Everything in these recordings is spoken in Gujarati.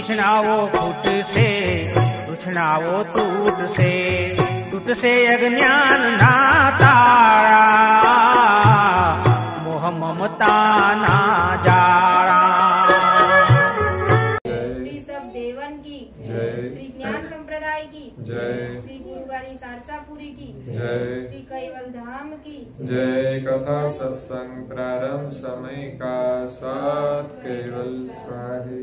तृष्णाओ फूट से तृष्णाओ टूट से अज्ञान ना तारा मोह ममता ना जारा। श्री सब देवन की जय, श्री ज्ञान संप्रदाय की जय, श्री गुरुगारी सारसापुरी की जय, श्री कैवल धाम की जय। कथा सत्संग प्रारंभ समय का साथ केवल स्वाहे।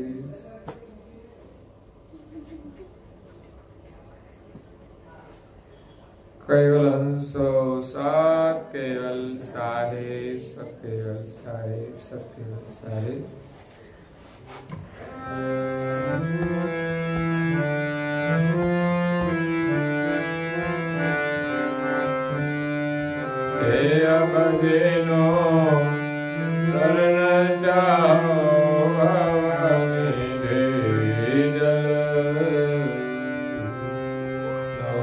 केवल हंसो साथ केवल साहे, सब केवल साहे, सब केवल साहे। हे अबधिनो करना चाहो भवानी देवी जल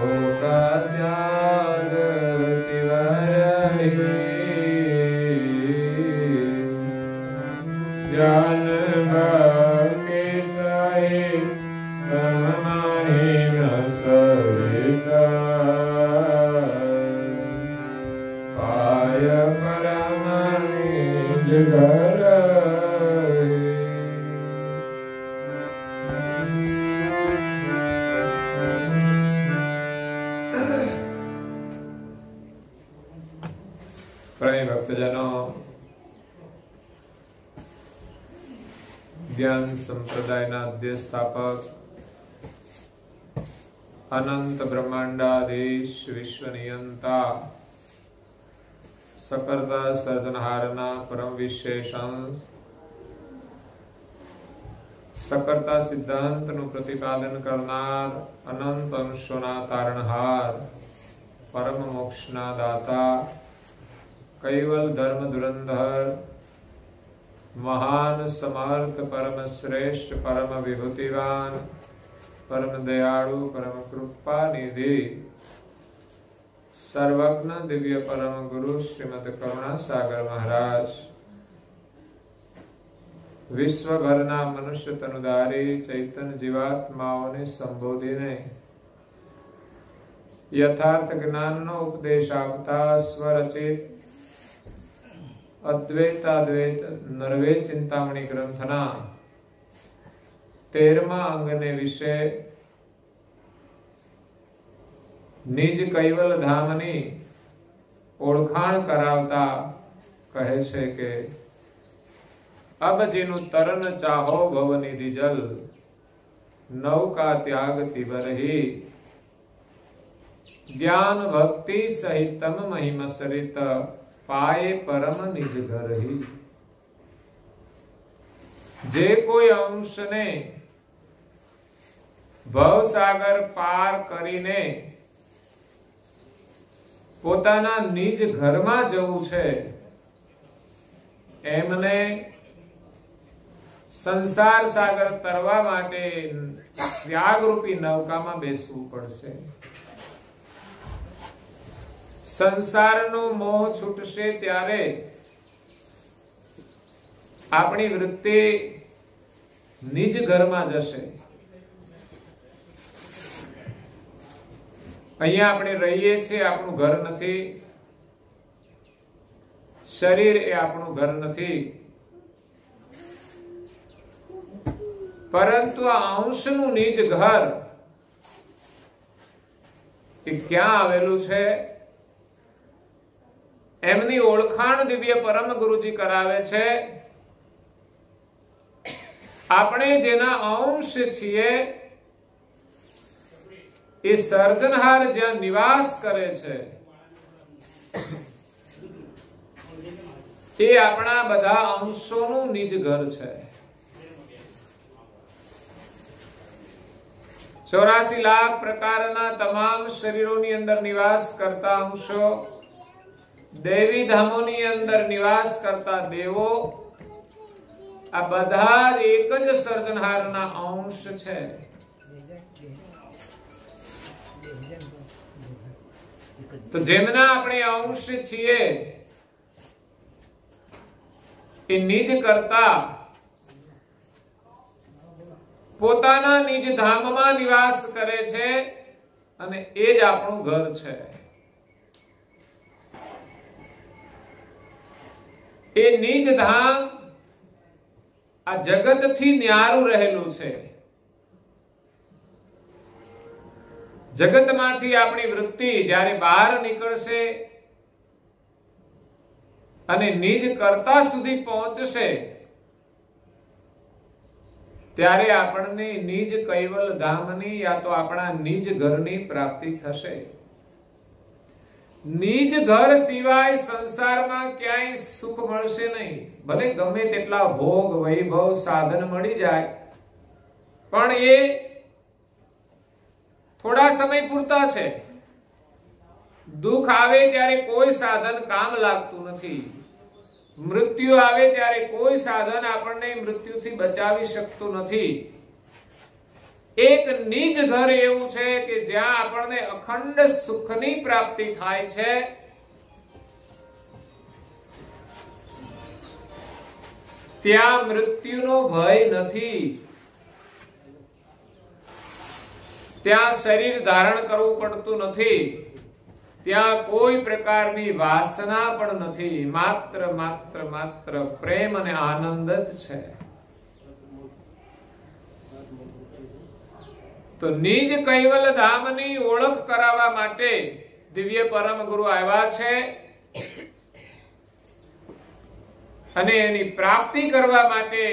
नौका त्याग तिवरही ज्ञान भक्ति सहित ब्रह्मणि न सविता पाय परम निज घर। प्रेम भक्तजनों, ज्ञान संप्रदायना अध्यस्थापक अनंत ब्रह्मांडाधीश विश्व नियंता सकर्ता सर्जनहारना परम विशेषण सकर्ता सिद्धांत नु प्रतिपादन करनार अनंत अंशोना तारणहार परम मोक्षना दाता कैवल धर्म धुरंधर महान समर्थ परम श्रेष्ठ परम विभूतिवान परम दयालु परम कृपा निधि सर्वज्ञ दिव्य परम गुरु श्रीमद करुणा सागर महाराज विश्व भरना मनुष्य तनुधारी चैतन्य जीवात्माओं ने संबोधीने यथार्थ ज्ञान नो उपदेश आपता स्वरचित अद्वैताद्वैत नरवे चिंतामणि ग्रंथना 13मा अंगने विषय निज कैवल धामनी ओळखाण करावता कहे छे के अब जेनु तरन चाहो भवनिधि जल नौका त्याग तिबरही ज्ञान भक्ति सहितम महिम सरित पाए परम निज घर ही। जे कोई अंश ने भव सागर पार करीने પોતાના નિજ ઘરમાં જવું છે એમને સંસાર સાગર તરવા માટે ત્યાગરૂપી નૌકામાં બેસવું પડશે। સંસારનો મોહ છૂટશે ત્યારે આપણી વૃત્તિ નિજ ઘરમાં જશે। અહીંયા આપણે રહીએ છીએ આપણું ઘર નથી, શરીર એ આપણું ઘર નથી, પરંતુ આ અંશનું નિજ ઘર એ ક્યાં આવેલું છે એમની ઓળખાણ દિવ્ય પરમ ગુરુજી કરાવે છે। આપણે જેના અંશ છીએ એ સર્જનહાર જ્યાં નિવાસ કરે છે એ આપણા બધા અંશોનું નિજ ઘર છે। 84 લાખ પ્રકારના તમામ શરીરોની અંદર નિવાસ કરતા અંશો, દેવી ધામોની અંદર નિવાસ કરતા દેવો, આ બધા એક જ સર્જનહારના અંશ છે. તો જેમના આપણે અંશ છીએ એ નિજ કરતા પોતાના નિજ ધામમાં નિવાસ કરે છે અને એ જ આપણું ઘર છે. એ નિજ ધામ આ જગતથી ન્યારું રહેલું છે. જગતમાંથી આપણી વૃત્તિ જ્યારે બહાર નીકળશે અને નિજ કર્તા સુધી પહોંચશે ત્યારે આપણને નિજ કૈવલ ધામની યા તો આપણા નિજ ઘરની પ્રાપ્તિ થશે. નિજ ઘર સિવાય સંસારમાં ક્યાંય સુખ મળશે નહીં. ભલે ગમે તેટલા ભોગ વૈભવ સાધન મળી જાય પણ એ થોડા સમય પૂરતા છે. દુઃખ આવે ત્યારે કોઈ સાધન કામ લાગતું નથી. મૃત્યુ આવે ત્યારે કોઈ સાધન આપણને મૃત્યુથી બચાવી શકતું નથી. એક નિજ ઘર એવું છે કે જ્યાં આપણને અખંડ સુખની પ્રાપ્તિ થાય છે. ત્યાં મૃત્યુનો ભય નથી. ત્યાં શરીર ધારણ કરવું પડતું નથી. ત્યાં કોઈ પ્રકારની વાસના પણ નથી. માત્ર માત્ર માત્ર પ્રેમ અને આનંદ જ છે. તો નિજ કૈવલ ધામની ઓળખ કરાવવા માટે દિવ્ય પરમ ગુરુ આવ્યા છે અને એની પ્રાપ્તિ કરવા માટે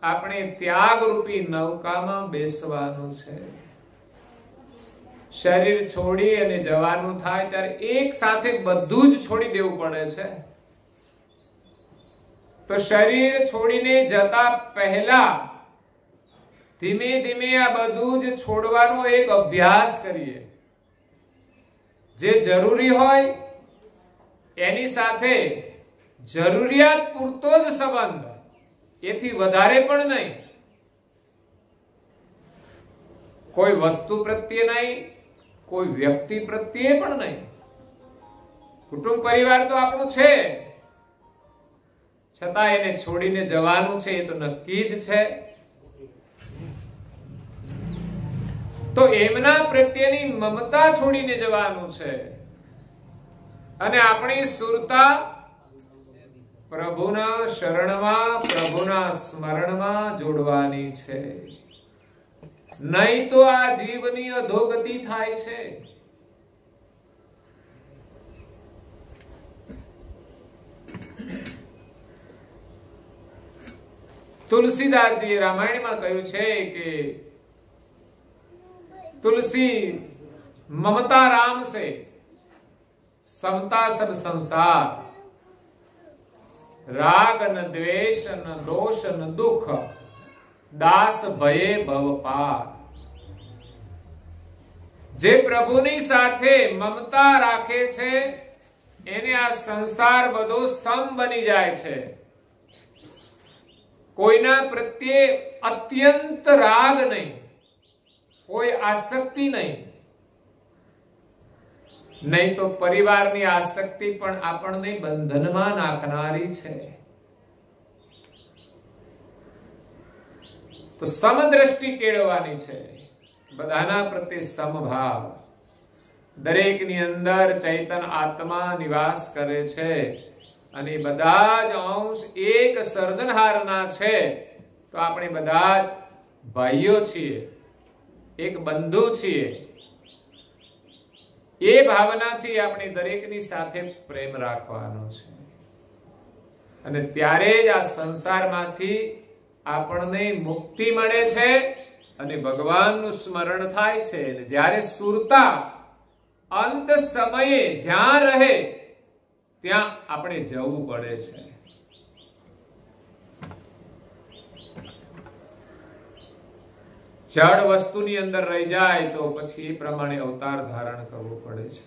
આપણે ત્યાગ રૂપી નૌકામાં બેસવાનું છે. શરીર છોડી અને જવાનું થાય ત્યારે એક સાથે બધું જ છોડી દેવું પડે છે. તો શરીર છોડીને જતા પહેલા ધીમે ધીમે આ બધું જ છોડવાનો એક અભ્યાસ કરીએ. જે જરૂરી હોય એની સાથે જરૂરિયાત પૂરતો જ સંબંધ, એથી વધારે પણ નહીં. કોઈ વસ્તુ પ્રત્યે નહીં, કોઈ વ્યક્તિ પ્રત્યે પણ નહીં. કુટુંબ પરિવાર તો આપણું છે, છતાં એને છોડીને જવાનું છે એ તો નક્કી જ છે. તો એમના પ્રત્યેની મમતા છોડીને જવાનું છે અને આપણી સુરતા પ્રભુના શરણમાં, પ્રભુના સ્મરણમાં જોડવાની છે. નહીં તો આ જીવની અધોગતિ થાય છે. તુલસીદાસજીએ રામાયણમાં કહ્યું છે કે तुलसी ममता राम से समता सब संसार, राग न द्वेष न दोष न दुख, दास भये भव पार. જે પ્રભુની સાથે મમતા રાખે છે એને આ સંસાર બધો સમ બની જાય છે. કોઈના પ્રત્યે અત્યંત રાગ નહીં, કોઈ આસક્તિ નહીં. નહીં તો પરિવારની આસક્તિ પણ આપણને બંધનમાં નાખનારી છે. તો સમદ્રષ્ટિ કેળવવાની છે. બધાના પ્રત્યે સમભાવ. દરેકની અંદર ચૈતન આત્મા નિવાસ કરે છે અને બધા જ અંશ એક સર્જનહારના છે. તો આપણે બધા જ ભાઈઓ છીએ, એક બંધુ છીએ. એ ભાવનાથી આપણે દરેકની સાથે પ્રેમ રાખવાનો છે અને ત્યારે જ આ સંસારમાંથી આપણને મુક્તિ મળે છે અને ભગવાનનું સ્મરણ થાય છે. જ્યારે સુરતા અંત સમયે જ્યાં રહે ત્યાં આપણે જવું પડે છે. જડ વસ્તુની અંદર રહી જાય તો પછી એ પ્રમાણે અવતાર ધારણ કરવો પડે છે.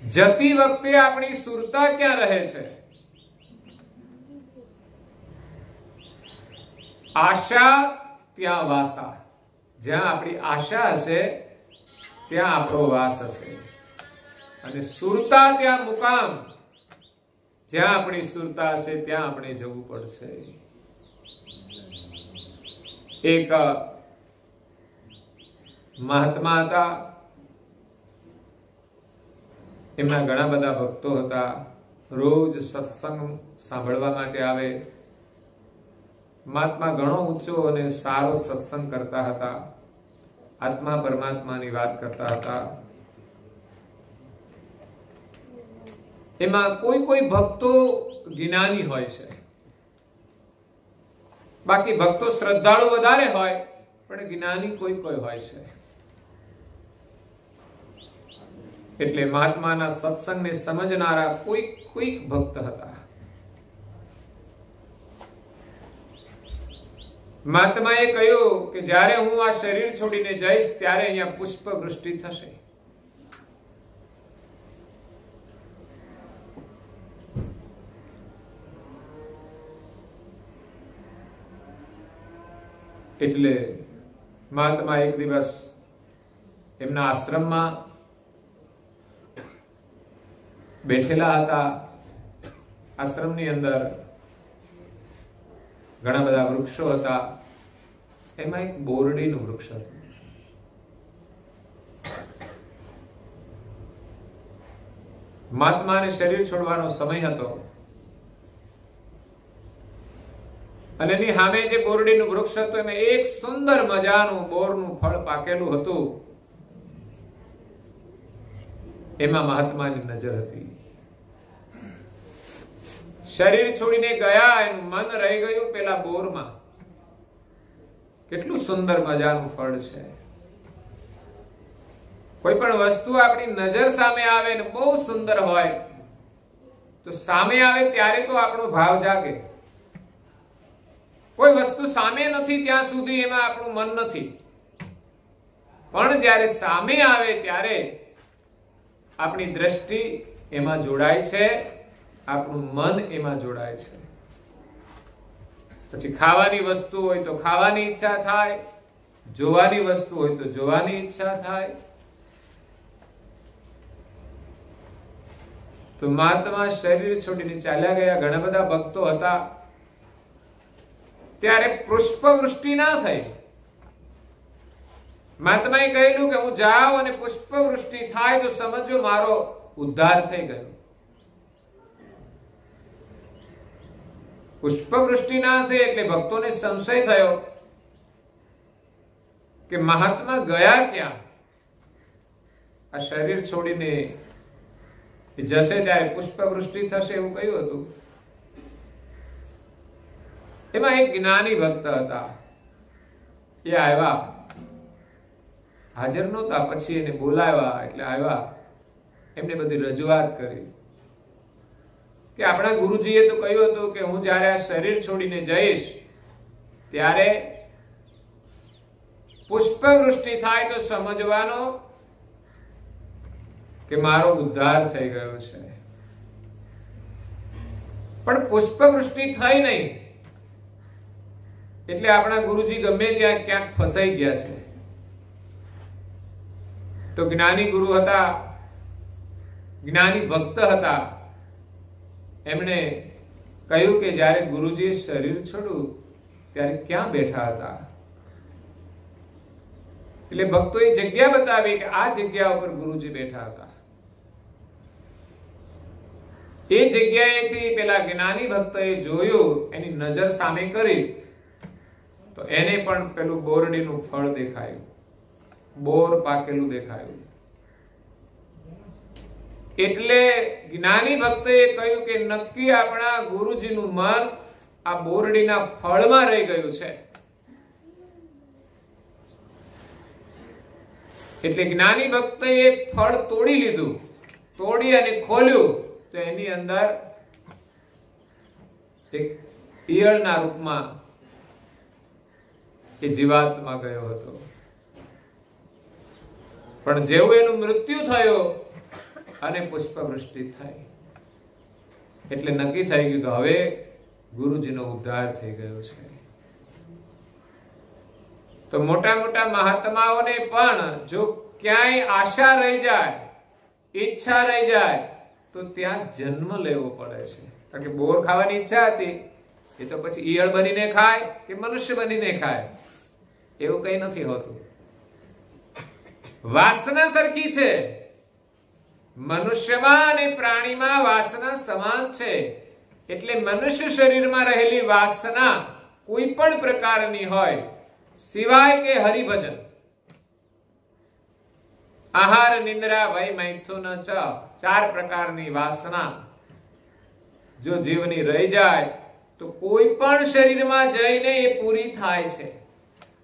જતી વખતે આપણી સુરતા ક્યાં રહે છે? આશા ત્યાં વાસા. જ્યાં આપણી આશા હશે ત્યાં આપણો વાસ હશે, અને સુરતા ત્યાં મુકામ. જ્યાં આપણી સુરતા હશે ત્યાં આપણે જવું પડશે. એક મહાત્મા હતા, એમના ઘણા બધા ભક્તો હતા. રોજ સત્સંગ સાંભળવા માટે આવે. મહાત્મા ઘણો ઊંચો અને સારો સત્સંગ કરતા હતા. આત્મા પરમાત્માની વાત કરતા હતા. એમાં કોઈ કોઈ ભક્તો જ્ઞાની હોય છે, બાકી ભક્તો શ્રદ્ધાળુ વધારે હોય, પણ જ્ઞાની કોઈ કોઈ હોય છે. એટલે મહાત્માના સત્સંગને સમજનારા કોઈ કોઈ ભક્ત હતા. મહાત્માએ કહ્યું કે જ્યારે હું આ શરીર છોડીને જઈશ ત્યારે અહીંયા પુષ્પ વૃષ્ટિ થશે. એટલે મહાત્મા એક દિવસ એમના આશ્રમમાં બેઠેલા હતા. આશ્રમની અંદર ઘણા બધા વૃક્ષો હતા. એમાં એક બોરડીનું વૃક્ષ હતું. મહાત્માને શરીર છોડવાનો સમય હતો, અને એની સામે જે બોરડીનું વૃક્ષ હતું એમાં એક સુંદર મજાનું બોરનું ફળ પાકેલું હતું. એમાં મહાત્માની નજર હતી. શરીર છોડીને ગયા, એનું મન રહી ગયું પેલા બોરમાં. કેટલું સુંદર મજાનું ફળ છે. કોઈ પણ વસ્તુ આપણી નજર સામે આવે ને બહુ સુંદર હોય તો સામે આવે ત્યારે તો આપણો ભાવ જાગે. કોઈ વસ્તુ સામે નથી ત્યાં સુધી એમાં આપણું મન નથી, પણ જ્યારે સામે આવે ત્યારે આપણી દ્રષ્ટિ એમાં જોડાય છે, આપણું મન એમાં જોડાય છે. પછી ખાવાની વસ્તુ હોય તો ખાવાની ઈચ્છા થાય, જોવાની વસ્તુ હોય તો જોવાની ઈચ્છા થાય. તો મહાત્મા શરીર છોડીને ચાલ્યા ગયા. ઘણા બધા ભક્તો હતા. ત્યારે પુષ્પવૃષ્ટિ ના થઈ. મહાત્માએ કહેલું કે હું જાઉં અને પુષ્પવૃષ્ટિ થાય તો સમજો મારો ઉદ્ધાર થઈ ગયો. પુષ્પવૃષ્ટિ ના થઈ એટલે ભક્તોને સંશય થયો કે મહાત્મા ગયા ક્યાં? આ શરીર છોડીને જશે ત્યારે પુષ્પવૃષ્ટિ થશે એવું કહ્યું હતું. એમાં એક જ્ઞાની ભક્ત હતા. એ આવ્યા, હાજર નહોતા, પછી એને બોલાવ્યા એટલે આવ્યા. એમને બધી રજૂઆત કરી કે આપણા ગુરુજીએ તો કહ્યું હતું કે હું જ્યારે આ શરીર છોડીને જઈશ ત્યારે પુષ્પવૃષ્ટિ થાય તો સમજવાનો કે મારો ઉદ્ધાર થઈ ગયો છે. પણ પુષ્પવૃષ્ટિ થઈ નહીં એટલે આપણા ગુરુજી ગમે ત્યાં ક્યાંક ફસાઈ ગયા છે. તો જ્ઞાની ગુરુ હતા, જ્ઞાની ભક્ત હતા. એમણે કહ્યું કે જ્યારે ગુરુજીએ શરીર છોડ્યું ત્યારે ક્યાં બેઠા હતા? એટલે ભક્તોએ જગ્યા બતાવી કે આ જગ્યા ઉપર ગુરુજી બેઠા હતા. એ જગ્યાએથી પેલા જ્ઞાની ભક્તોએ જોયું, એની નજર સામે કરી તો એને પણ પેલું બોરડીનું ફળ દેખાયું, બોર પાકેલું દેખાયું. એટલે જ્ઞાની ભક્તોએ કહ્યું કે નક્કી આપણા ગુરુજીનું મન આ બોરડીના ફળમાં રહી ગયું છે. એટલે જ્ઞાની ભક્તોએ ફળ તોડી લીધું. તોડી અને ખોલ્યું તો એની અંદર એક ઈયળના રૂપમાં એ જીવાત્મા ગયો હતો. પણ જેવું એનું મૃત્યુ થયું અને પુષ્પવૃષ્ટિ થઈ એટલે નક્કી થઈ ગયું કે હવે ગુરુજીનો ઉદ્ધાર થઈ ગયો છે. તો મોટા મોટા મહાત્માઓને પણ જો ક્યાંય આશા રહી જાય, ઈચ્છા રહી જાય તો ત્યાં જન્મ લેવો પડે છે. કારણ કે બોર ખાવાની ઈચ્છા હતી એ તો પછી ઈયળ બનીને ખાય કે મનુષ્ય બનીને ખાય, એવું કઈ નથી હોતું. વાસના સરખી છે. મનુષ્યમાં અને પ્રાણીમાં વાસના સમાન છે. એટલે મનુષ્ય શરીરમાં રહેલી વાસના કોઈ પણ પ્રકારની હોય સિવાય કે હરિભજન, આહાર, નિંદ્રા, ભય, મૈથુન ચ 4 પ્રકારની વાસના જો જીવની રહી જાય તો કોઈ પણ શરીરમાં જઈને એ પૂરી થાય છે.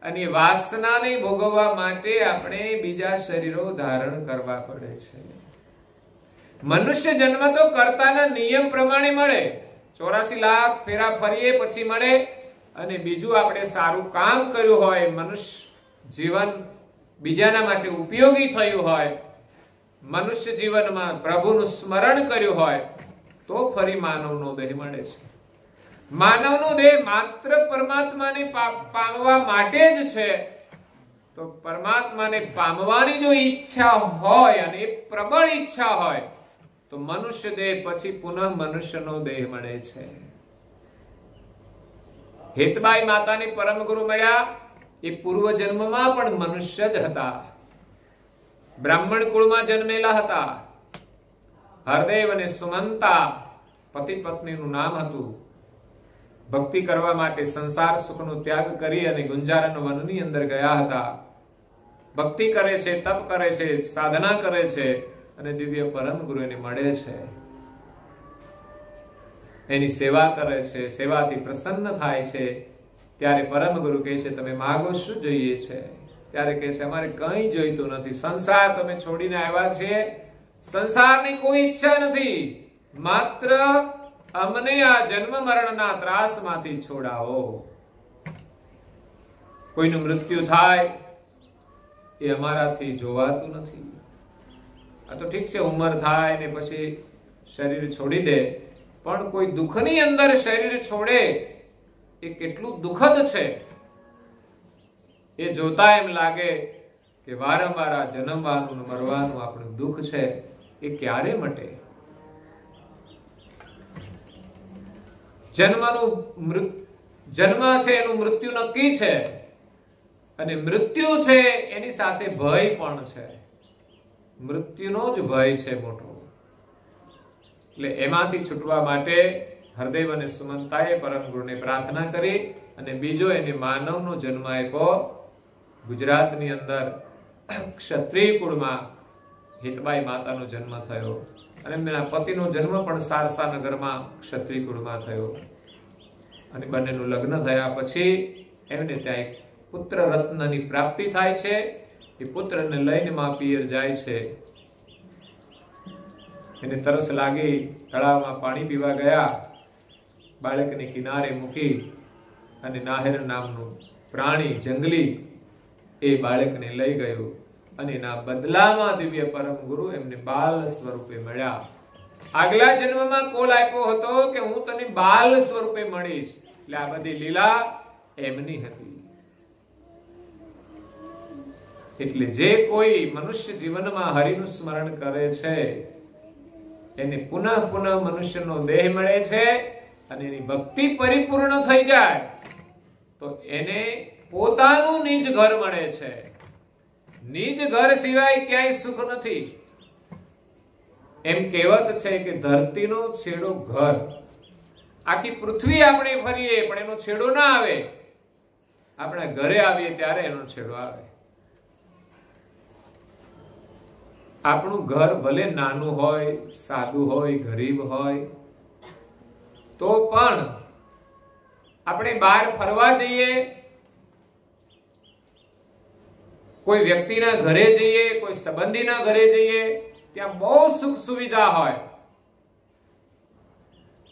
અને વાસનાને ભોગવવા માટે આપણે બીજા શરીરો ધારણ કરવા પડે છે. મનુષ્ય જન્મ તો કર્તાના નિયમ પ્રમાણે મળે. 84 લાખ ફેરા ફરીએ પછી મળે. અને બીજું આપણે સારું કામ કર્યું હોય, મનુષ્ય જીવન બીજાના માટે ઉપયોગી થયું હોય, મનુષ્ય જીવનમાં પ્રભુનું સ્મરણ કર્યું હોય તો ફરી માનવનો દેહ મળે છે. માનવનો દેહ માત્ર પરમાત્માને પામવા માટે જ છે. તો પરમાત્માને પામવાની જો ઈચ્છા હોય અને પ્રબળ ઈચ્છા હોય તો મનુષ્ય દેહ પછી પુનઃ મનુષ્યનો દેહ મળે છે. હેતબાઈ માતાને પરમ ગુરુ મળ્યા એ પૂર્વ જન્મમાં પણ મનુષ્ય જ હતા. બ્રાહ્મણ કુળમાં જન્મેલા હતા. હરદેવ અને સુમંતા પતિ પત્નીનું નામ હતું. ભક્તિ કરવા માટે સંસાર સુખનો ત્યાગ કરી અને ગુંજારન વનની અંદર ગયા હતા. ભક્તિ કરે છે, તપ કરે છે, સાધના કરે છે અને દિવ્ય પરમ ગુરુ એને મળે છે. એની સેવા કરે છે, સેવાથી પ્રસન્ન થાય છે. ત્યારે પરમ ગુરુ કહે છે તમે માગો શું જોઈએ છે? ત્યારે કહે છે અમારે કંઈ જોઈતું નથી. સંસાર તમે છોડીને આવ્યા છે, સંસારની કોઈ ઈચ્છા નથી. માત્ર અમને આ જન્મ મરણના ત્રાસમાંથી છોડાવો. કોઈનું મૃત્યુ થાય એ અમારાથી જોવાતું નથી. આ તો ઠીક છે, ઉંમર થાય ને પછી શરીર છોડી દે, પણ કોઈ દુઃખની અંદર શરીર છોડે એ કેટલું દુઃખદ છે એ જોતા એમ લાગે કે વારંવાર આ જન્મવાનું મરવાનું આપણું દુઃખ છે એ ક્યારે મટે? જન્મ છે એનું મૃત્યુ નક્કી છે અને મૃત્યુ છે એની સાથે ભય પણ છે. મૃત્યુનો જ ભય છે મોટો. એટલે એમાંથી છૂટવા માટે હરદેવ અને સુમંતાએ પરમ ગુરુને પ્રાર્થના કરી અને બીજો એને માનવનો જન્મ આપ્યો. ગુજરાતની અંદર ક્ષત્રિય કુળમાં હિતબાઈ માતાનો જન્મ થયો અને એમના પતિનો જન્મ પણ સારસા નગરમાં ક્ષત્રિય કુળમાં થયો. અને બંનેનું લગ્ન થયા પછી એમને ત્યાં એક પુત્ર રત્નની પ્રાપ્તિ થાય છે. એ પુત્રને લઈને મા પિયર જાય છે. એને તરસ લાગી, તળાવમાં પાણી પીવા ગયા. બાળકને કિનારે મૂકી અને નાહેર નામનું પ્રાણી જંગલી એ બાળકને લઈ ગયું અને એના બદલામાં દિવ્ય પરમ ગુરુ એમને બાલ સ્વરૂપે મળ્યા. આગલા જન્મમાં કોલ આપ્યો હતો કે હું તને બાલ સ્વરૂપે મળીશ. એટલે આ બધી લીલા એમની હતી. એટલે જે કોઈ મનુષ્ય જીવનમાં હરિનું સ્મરણ કરે છે એને પુનઃ પુનઃ મનુષ્યનો દેહ મળે છે અને એની ભક્તિ પરિપૂર્ણ થઈ જાય તો એને પોતાનું નિજ ઘર મળે છે. નિજ ઘર સિવાય ક્યાંય સુખ નથી. એમ કહેવત છે કે ધરતીનો છેડો ઘર. આખી પૃથ્વી આપણે ફરીએ પણ એનો છેડો ના આવે. આપણા ઘરે આવીએ ત્યારે એનો છેડો આવે. આપણું ઘર ભલે નાનું હોય, સાદું હોય, ગરીબ હોય તો પણ આપણે બહાર ફરવા જઈએ, કોઈ વ્યક્તિના ઘરે જઈએ, કોઈ સંબંધીના ઘરે જઈએ, ત્યાં બહુ સુખ સુવિધા હોય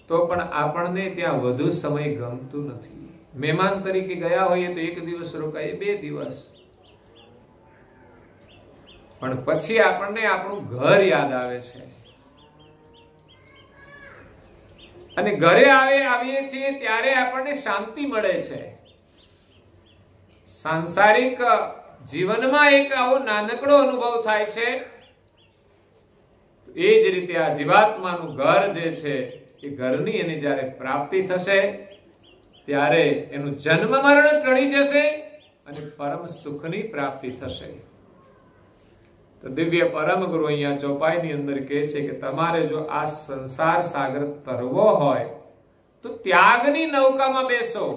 તો પણ આપણને ત્યાં વધુ સમય ગમતું નથી. મહેમાન તરીકે ગયા હોઈએ તો 1 દિવસ રોકાઈએ, 2 દિવસ, પણ પછી આપણને આપણું ઘર યાદ આવે છે. અને ઘરે આવીએ છીએ ત્યારે આપણને શાંતિ મળે છે. સાંસારિક જીવનમાં એક આવો નાનકડો અનુભવ થાય છે. એ જ રીતે આ જીવાત્માનું ઘર જે છે એ ઘરની એની જ્યારે પ્રાપ્તિ થશે ત્યારે એનું જન્મ મરણ ટળી જશે અને પરમ સુખની પ્રાપ્તિ થશે. તો દિવ્ય પરમ ગુરુ અહીંયા ચોપાઈની અંદર કહે છે કે તમારે જો આ સંસાર સાગર તરવો હોય તો ત્યાગની નૌકામાં બેસો.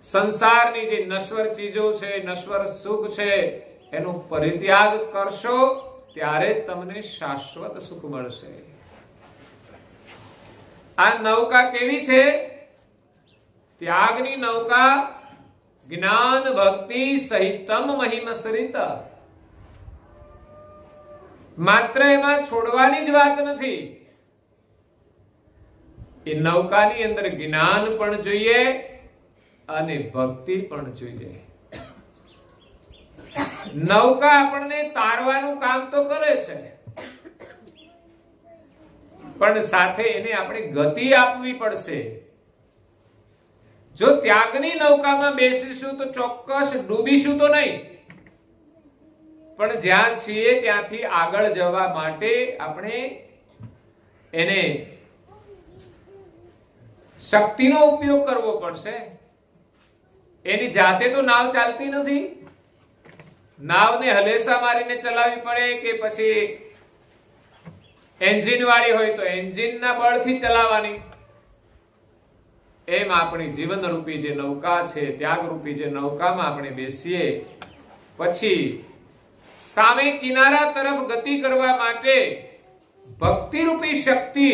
સંસારની જે નશ્વર ચીજો છે, નશ્વર સુખ છે, એનો પરિત્યાગ કરશો ત્યારે તમને શાશ્વત સુખ મળશે. આ નૌકા કેવી છે? ત્યાગની નૌકા જ્ઞાન ભક્તિ સહિતમ મહિમસરિત. માત્ર એમાં છોડવાની જ વાત નથી. એ નૌકાની અંદર જ્ઞાન પણ જોઈએ અને ભક્તિ પણ જોઈએ. નૌકા આપણને તારવાનું કામ તો કરે છે, પણ સાથે એને આપણે ગતિ આપવી પડશે. જો ત્યાગની નૌકામાં બેસીશું તો ચોક્કસ ડૂબીશું તો નહીં, પણ જ્યાં છીએ ત્યાંથી આગળ જવા માટે આપણે એને શક્તિનો ઉપયોગ કરવો પડશે. એની જાતે તો નાવ ચાલતી નથી. નાવને હલેસા મારીને ચલાવવી પડે કે પછી એન્જિન વાળી હોય તો એન્જિનના બળથી ચલાવવાની. એમ આપણી જીવન રૂપી જે નૌકા છે, ત્યાગ રૂપી જે નૌકામાં આપણે બેસીએ પછી સામે કિનારા તરફ ગતિ કરવા માટે ભક્તિ રૂપી શક્તિ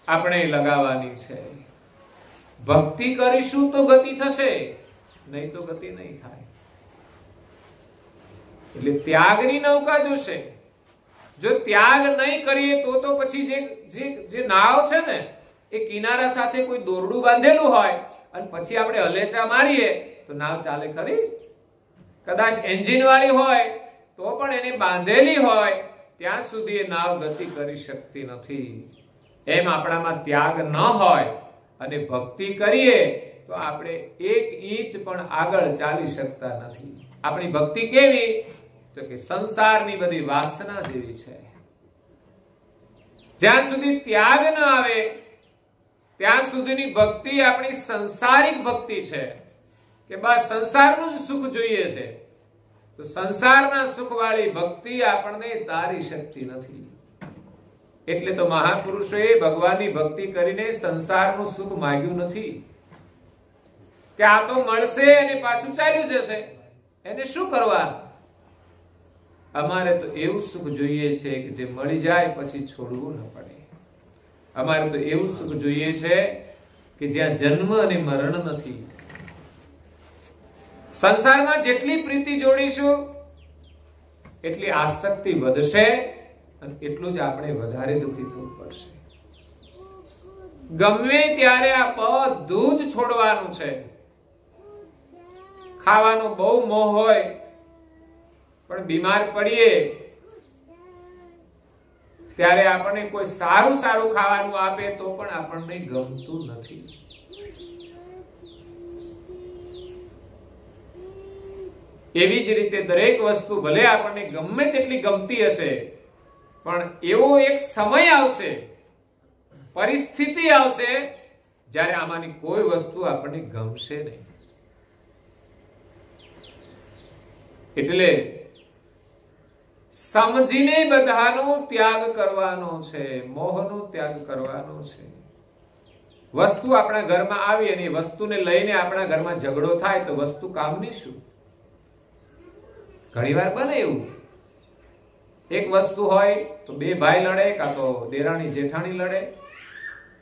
આપણે લગાવવાની છે. ભક્તિ કરીશું તો ગતિ થશે, નહીં તો ગતિ નહીં થાય. એટલે ત્યાગની નૌકા જોશે. જો ત્યાગ નહીં કરીએ તો પછી જે નાવ છે ને એ કિનારા સાથે કોઈ દોરડું બાંધેલું હોય અને પછી આપણે હલેચા મારીએ તો નાવ ચાલે ખરી? કદાચ એન્જિન વાળી હોય તો પણ એને બાંધેલી હોય ત્યાં સુધી એ નાવ ગતિ કરી શકતી નથી. એમ આપણામાં ત્યાગ ન હોય અને ભક્તિ કરીએ તો આપણે 1 ઇંચ પણ આગળ ચાલી શકતા નથી. આપણી ભક્તિ કેવી? તો કે સંસારની બધી વાસના જેવી છે. જ્યાં સુધી ત્યાગ ન આવે ત્યાં સુધીની ભક્તિ આપણી સંસારિક ભક્તિ છે કે બસ સંસારનું જ સુખ જોઈએ છે. તો સંસારના સુખવાળી ભક્તિ આપણને તારી શકતી નથી. એટલે તો મહાપુરુષોએ ભગવાનની ભક્તિ કરીને સંસારનું સુખ માંગ્યું નથી કે આ તો મળશે અને પાછું ચાલ્યું જશે, એને શું કરવાનું. અમારે તો એવું સુખ જોઈએ છે કે જે મળી જાય પછી છોડવું ન પડે. અમારે તો એવું સુખ જોઈએ છે કે જ્યાં જન્મ અને મરણ નથી. સંસારમાં જેટલી પ્રીતિ જોડીશું એટલી આસક્તિ વધશે અને એટલું જ આપણે વધારે દુઃખી થવું પડશે. ગમે ત્યારે આ બધું જ છોડવાનું છે. ખાવાનો બહુ મોહ હોય પણ બીમાર પડીએ ત્યારે આપણને કોઈ સારું ખાવાનું આપે તો પણ આપણને ગમતું નથી. એવી જ રીતે દરેક વસ્તુ ભલે આપણને ગમે તેટલી ગમતી હશે પણ એવો એક સમય આવશે, પરિસ્થિતિ આવશે જ્યારે આમાંની કોઈ વસ્તુ આપણને ગમશે નહીં. એટલે સમજીને બધાનો ત્યાગ કરવાનો છે, મોહનો ત્યાગ કરવાનો છે. વસ્તુ આપણા ઘરમાં આવી અને વસ્તુને લઈને આપણા ઘરમાં ઝઘડો થાય તો વસ્તુ કામની શું? ઘણીવાર બને એવું. એક વસ્તુ હોય તો 2 ભાઈ લડે, કાં તો દેરાણી જેઠાણી લડે,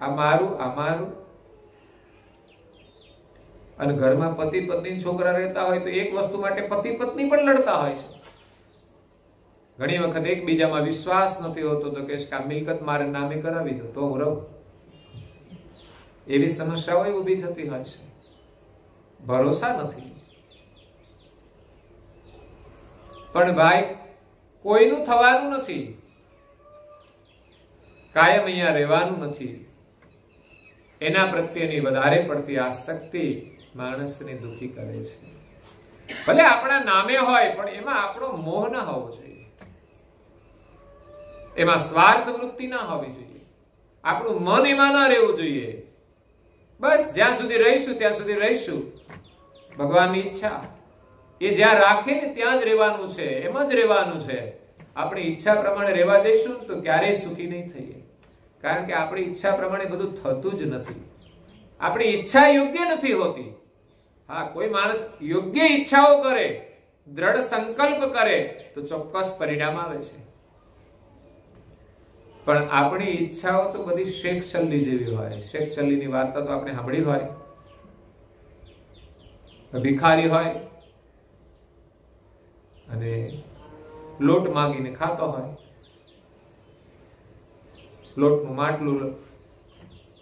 આ મારું આ મારું. અને ઘરમાં પતિ પત્ની છોકરા રહેતા હોય તો એક વસ્તુ માટે પતિ પત્ની પણ લડતા હોય છે. ઘણી વખત એકબીજામાં વિશ્વાસ નથી હોતો તો કે આ મિલકત મારે નામે કરાવી દો તો હું રહું. એવી સમસ્યાઓ ઊભી થતી હોય છે. ભરોસા નથી. પણ ભાઈ કોઈનું થવાનું નથી, કાયમ અહીંયા રહેવાનું નથી. એના પ્રત્યેની વધારે પડતી આસક્તિ માણસને દુઃખી કરે છે. ભલે આપણા નામે હોય પણ એમાં આપણો મોહ ના હોવો જોઈએ, એમાં સ્વાર્થ વૃત્તિ ના હોવી જોઈએ, આપણું મન એમાં ના રહેવું જોઈએ. બસ જ્યાં સુધી રહીશું ત્યાં સુધી રહીશું. ભગવાનની ઈચ્છા એ જ્યાં રાખે ને ત્યાં જ રહેવાનું છે, એમ જ રહેવાનું છે. આપણી ઈચ્છા પ્રમાણે રહેવા જઈશું તો ક્યારેય સુખી નહીં થઈએ, કારણ કે આપણી ઈચ્છા પ્રમાણે બધું થતું જ નથી. આપણી ઈચ્છા યોગ્ય નથી હોતી. હા, કોઈ માણસ યોગ્ય ઈચ્છાઓ કરે, દ્રઢ સંકલ્પ કરે તો ચોક્કસ પરિણામ આવે છે. પણ આપણી ઈચ્છાઓ તો બધી શેખ છલ્લી જેવી હોય. શેખ છલ્લીની વાર્તા તો આપણે સાંભળી હોય. ભિખારી હોય અને લોટ માંગીને ખાતો હોય. લોટનું માટલું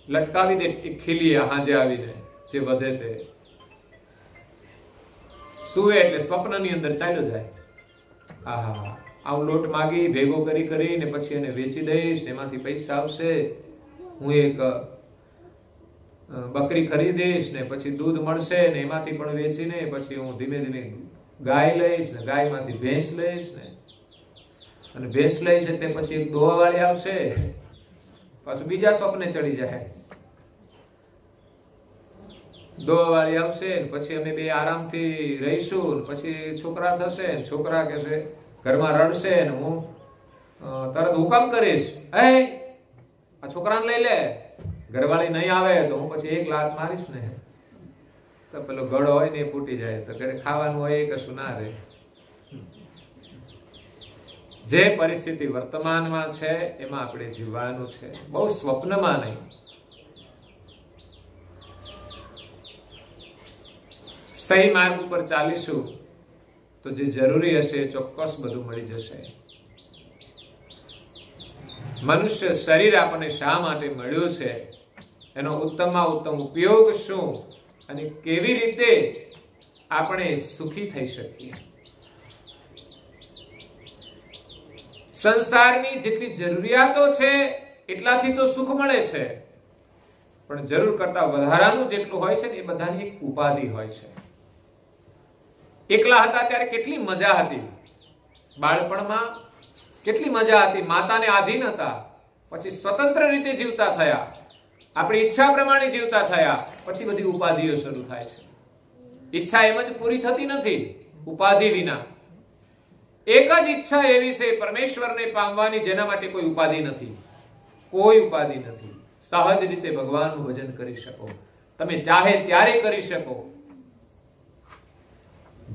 લટકાવી દે ખીલીએ હાજે આવીને, જે વધે તે સુવે એટલે સ્વપ્નની અંદર ચાલ્યો જાય. આહા, આવું લોટ માગી ભેગો કરી કરીને પછી એને વેચી દઈશ, એમાંથી પૈસા આવશે, હું એક બકરી ખરીદીશ ને પછી દૂધ મળશે ને એમાંથી પણ વેચીને પછી હું ધીમે ધીમે ગાય લઈશ ને ગાયમાંથી ભેંસ લઈશ ને, અને ભેંસ લઈશ એટલે પછી એક દોવાવાળી આવશે, પાછું બીજા સ્વપ્ને ચડી જાય. દોવાવાળી આવશે પછી અમે બે આરામથી રહીશું, પછી છોકરા થશે, છોકરા કહેશે ઘરમાં રડશે ને હું તરત હુકમ કરીશ, એ આ છોકરાને લઈ લે. ઘરવાળી નહીં આવે તો હું પછી એક લાત મારીશ ને તો પેલો ગળો હોય ને એ ફૂટી જાય, તો ઘરે ખાવાનું હોય એ કશું ના રહે. જે પરિસ્થિતિ વર્તમાનમાં છે એમાં આપણે જીવવાનું છે, બહુ સ્વપ્નમાં નહીં. સહી માર્ગ ઉપર ચાલીશું તો જે જરૂરી હશે ચોક્કસ બધું મળી જશે. મનુષ્ય શરીર આપણને શા માટે મળ્યું છે, એનો ઉત્તમમાં ઉત્તમ ઉપયોગ શું અને કેવી રીતે આપણે સુખી થઈ શકીએ. સંસારની જેટલી જરૂરિયાતો છે એટલાથી તો સુખ મળે છે, પણ જરૂર કરતા વધારાનું જેટલું હોય છે ને એ બધાની એક ઉપાધિ હોય છે. એકલા હતા ત્યારે કેટલી મજા હતી, બાળપણમાં કેટલી મજા હતી, માતાને આધીન હતા, પછી સ્વતંત્ર રીતે જીવતા થયા, આપણી ઈચ્છા પ્રમાણે જીવતા થયા, પછી બધી ઉપાધિઓ શરૂ થાય છે. ઈચ્છા એમ જ પૂરી થતી નથી ઉપાધિ વિના. એક જ ઈચ્છા એવી છે પરમેશ્વરને પામવાની, જેના માટે કોઈ ઉપાધિ નથી, કોઈ ઉપાધિ નથી. સહજ રીતે ભગવાનનું ભજન કરી શકો, તમે ચાહે ત્યારે કરી શકો.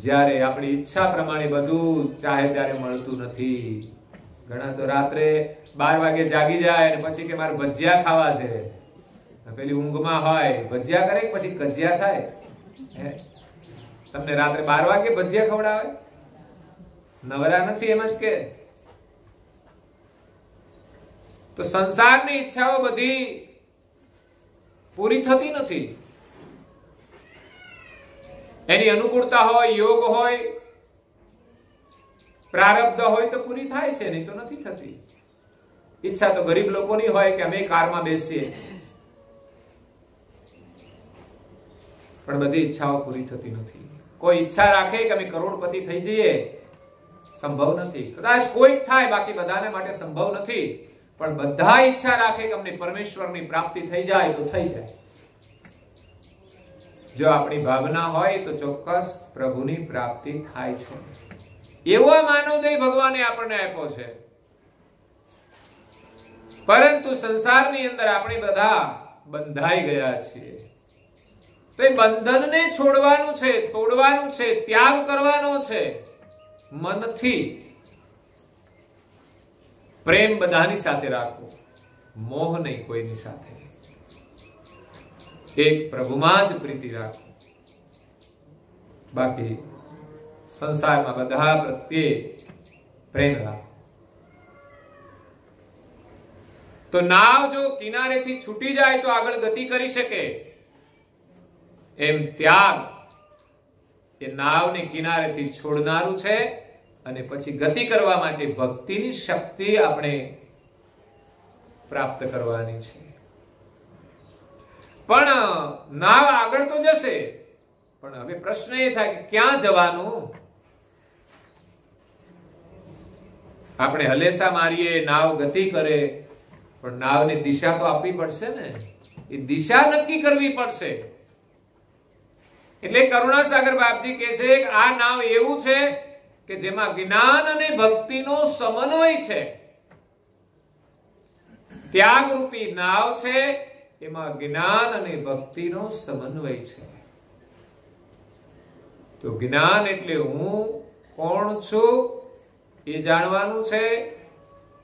જ્યારે આપણી ઈચ્છા પ્રમાણે બધું ચાહે ત્યારે મળતું નથી. ઘણા તો રાત્રે 12 વાગે જાગી જાય અને પછી કે મારે ભજીયા ખાવા છે, પેલી ઊંઘમાં હોય ભજીયા કરે પછી કજિયા થાય. તમને રાત્રે 12 વાગે ભજીયા ખવડાવે? નવરા નથી એમ જ કે. તો સંસારની ઈચ્છાઓ બધી પૂરી થતી નથી. એની અનુકૂળતા હોય, યોગ હોય, પ્રારબ્ધ હોય તો પૂરી થાય છે, નહીં તો નથી થતી. ઈચ્છા તો ગરીબ લોકોની હોય કે અમે કારમાં બેસીએ, પણ બધી ઈચ્છાઓ પૂરી થતી નથી. કોઈ ઈચ્છા રાખે કે અમે કરોડપતિ થઈ જઈએ, સંભવ નથી. કદાચ કોઈક થાય, બાકી બધાને માટે સંભવ નથી. પણ બધા ઈચ્છા રાખે કે અમને પરમેશ્વરની પ્રાપ્તિ થઈ જાય તો થઈ જાય. જો આપણી ભાવના હોય તો ચોક્કસ પ્રભુની પ્રાપ્તિ થાય છે. એવો માનવદેહ ભગવાને આપણને આપ્યો છે. પરંતુ સંસારની અંદર આપણે બધા બંધાઈ ગયા છીએ. તો એ બંધનને છોડવાનું છે, તોડવાનું છે, ત્યાગ કરવાનો છે. મનથી પ્રેમ બધાની સાથે રાખવો, મોહ નહીં કોઈની સાથે. એક પ્રભુમાં જ પ્રીતિ રાખો, બાકી સંસારમાં બધા પ્રત્યે પ્રેમ રાખો. તો નાવ જો કિનારેથી છૂટી જાય તો આગળ ગતિ કરી શકે, એમ ત્યાગ એ નાવને કિનારેથી છોડનારું છે અને પછી ગતિ કરવા માટે ભક્તિની શક્તિ આપણે પ્રાપ્ત કરવાની છે. પણ નાવ આગળ તો જશે, પણ હવે પ્રશ્ન એ થાય કે ક્યાં જવાનું? આપણે હલેસા મારીએ, નાવ ગતિ કરે, પણ નાવને દિશા તો આપવી પડશે ને. એ દિશા નક્કી કરવી પડશે. એટલે કરુણાસાગર બાપજી કહે છે કે આ નાવ એવું છે કે જેમાં જ્ઞાન અને ભક્તિનો સમન્વય છે. ત્યાગ રૂપી નાવ છે, એમાં જ્ઞાન અને ભક્તિનો સમન્વય છે. તો જ્ઞાન એટલે હું કોણ છું એ જાણવાનું છે,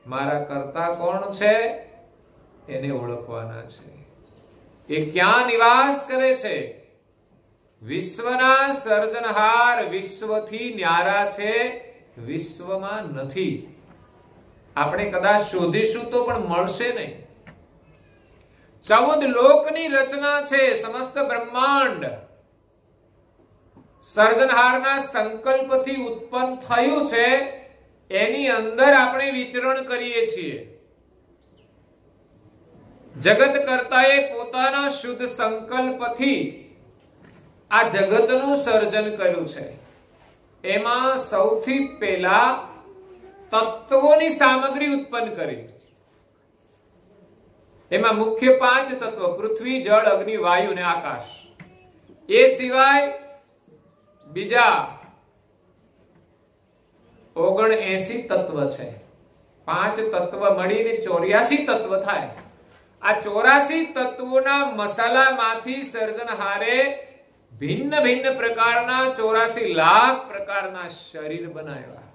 મારા કરતા કોણ છે એને ઓળખવાના છે. એ ક્યાં નિવાસ કરે છે? વિશ્વના સર્જનહાર વિશ્વથી ન્યારા છે, વિશ્વમાં નથી. આપણે કદાચ શોધીશું તો પણ મળશે નહીં. 14 લોકની રચના છે, સમસ્ત બ્રહ્માંડ સર્જનહારના સંકલ્પથી ઉત્પન્ન થયું છે, એની અંદર આપણે વિચરણ કરીએ છીએ. જગત કર્તાએ પોતાના શુદ્ધ સંકલ્પથી આ જગતનું સર્જન કર્યું છે. એમાં સૌથી પહેલા તત્વોની સામગ્રી ઉત્પન્ન કરી. એમાં મુખ્ય 5 તત્વ: પૃથ્વી, જળ, અગ્નિ, વાયુ અને આકાશ. એ સિવાય બીજા 79 તત્વ છે. 5 તત્વ મળીને 84 તત્વ થાય. આ 84 તત્વોના મસાલામાંથી સર્જનહારે ભિન્ન ભિન્ન પ્રકારના 84 લાખ પ્રકારના શરીર બનાવ્યા.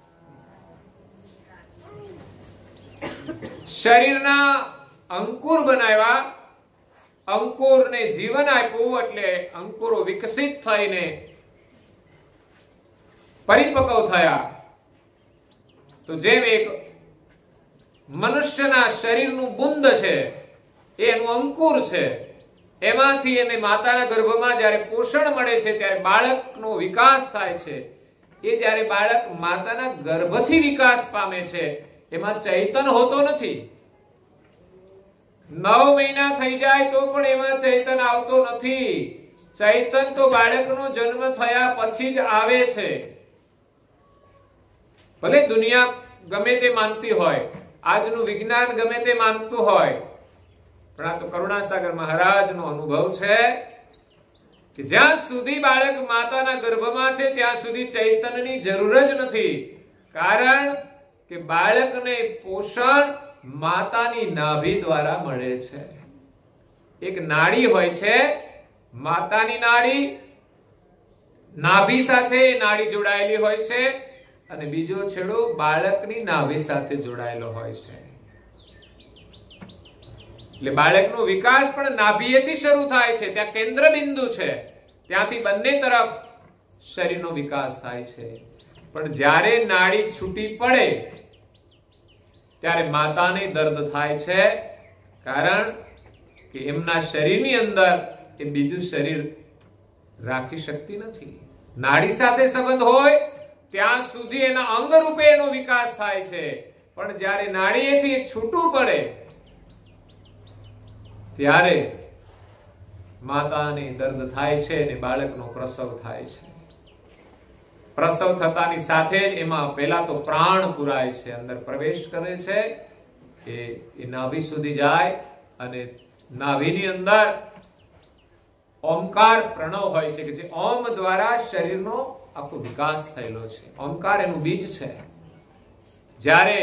શરીરના અંકુર બનાવ્યા. અંકુરને જીવન આપ્યું, એટલે અંકુરો વિકસિત થઈને પરિપક્વ થયા. તો જેમ એક મનુષ્યના શરીરનું બુંદ છે, એનું અંકુર છે, એમાંથી એને માતાના ગર્ભમાં જ્યારે પોષણ મળે છે ત્યારે બાળકનો વિકાસ થાય છે. એ જ્યારે બાળક માતાના ગર્ભથી વિકાસ પામે છે, એમાં ચૈતન હોતો નથી. 9 મહિના થઈ જાય તો પણ એમાં ચૈતન આવતો નથી. ચૈતન તો બાળકનો જન્મ થયા પછી જ આવે છે. ભલે દુનિયા ગમે તે માનતી હોય, આજનું વિજ્ઞાન ગમે તે માનતું હોય, પણ આ તો કરુણાસાગર મહારાજનો અનુભવ છે કે જ્યાં સુધી બાળક માતાના ગર્ભમાં છે ત્યાં સુધી ચૈતન્યની જરૂર જ નથી. કારણ કે બાળકને પોષણ માતાની નાભી દ્વારા મળે છે. એક નાડી હોય છે, માતાની નાડી, નાભી સાથે નાડી જોડાયેલી હોય છે, અને બીજો છેડો બાળકની નાભી સાથે જોડાયેલો હોય છે. એટલે બાળકનો વિકાસ પણ નાભીએથી શરૂ થાય છે. ત્યાં કેન્દ્ર બિંદુ છે, ત્યાંથી બંને તરફ શરીરનો વિકાસ થાય છે. પણ જ્યારે નાડી છૂટી પડે ત્યારે માતાને દર્દ થાય છે. કારણ કે એમના શરીરની અંદર એ બીજું શરીર રાખી શકતી નથી. નાડી સાથે સંબંધ હોય ત્યાં સુધી એના અંગ રૂપે એનો વિકાસ થાય છે. પણ જ્યારે નાડીએથી છૂટું પડે ત્યારે માતાને દર્દ થાય છે અને બાળકનો પ્રસવ થાય છે. પ્રસવ થતાની સાથે જ એમાં પહેલા તો પ્રાણ પુરાય છે, અંદર પ્રવેશ કરે છે, એ નાભી સુધી જાય, અને નાભીની અંદર ઓમકાર પ્રણવ હોય છે કે જે ઓમ દ્વારા શરીરનો આખો વિકાસ થયેલો છે. ઓમકાર એનું બીજ છે. જ્યારે